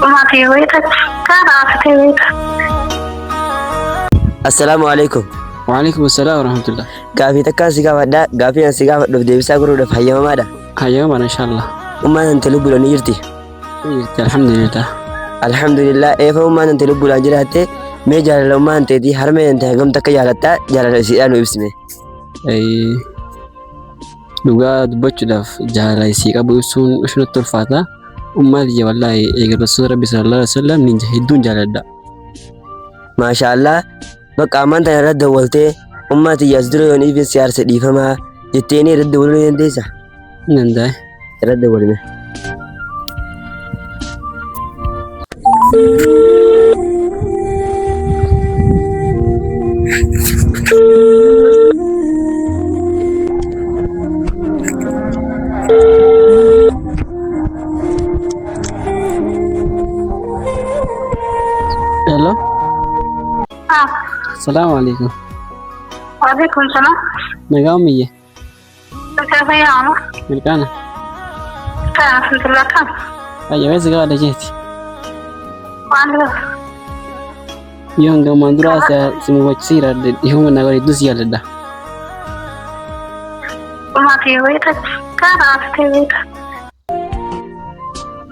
ما في بيتك كان في بيتك. السلام عليكم. وعليكم السلام ورحمة الله. Gaaffii takkaan si gaafadha. Gaaffii ani si gaafadhuuf deebisaa godhuudhaaf hayyamamaadha. حيوما إن شاء الله. Ummaan ante lubbuudhaan ni jirti. الحمد لله. Alhamdulillah eefa ummaan ante lubbuudhaan jiraatte mee jaalala ummaan teetii harmee ante hangam takka jaalattaa jaalala isiidhaan nu ibsime. Dhugaa dubbachuudhaaf jaalala isii qabu ibsuun nutti ulfaata. Ummaa biyya wallaahi eega rasuula rabbi sallallahu alaihi wasallam ni hedduun jaaladha. Maashaallah bakka ammaan tana irratti dawwaltee ummaa tiyyaas dura yoon ifin siyaarsa dhiifamaa jetteeni irratti dawwaluu ni dandeessaa? Ni danda'a. Irratti dawwalime. Hello. آه. السلام عليكم. وعليكم السلام. نقام مية. كيف يا عمر؟ ملكانة. كان الحمد لله كان. أيوة بس قاعدة جيتي. وعندك يوم قام دراسة سمو بتصير يوم أنا قاعد يدوس يلا ما في بيتك كان في بيتك.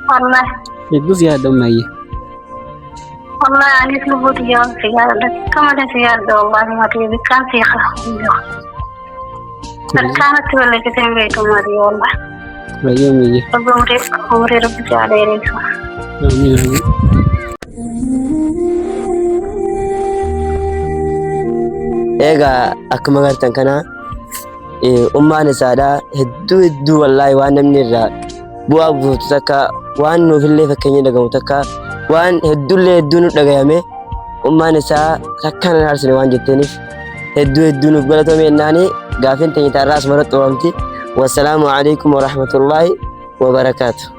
والله يدوس يلا مية. والله يعني يطلبوا ريال سيارة كم ده سيارة والله ما تبي كان في كانت ولا كتير بيت ماري والله. أيوة مية. عمري ربي عليه ريسو. آمين آمين. Egaa akkuma agartan kana ummaan isaadhaa hedduu wallaahi waan namni irraa bu'aa buutu takka waan nuufillee fakkeenya dhagahu takka waan hedduu nu dhagayame ummaan isaa takkaan hin aarsine waan jetteeniif hedduu nuuf galatoomi jennaani gaafiin teenya irraas maratti oomti. Wassalaamu alaikum warahmatullaahi wabarakaatu.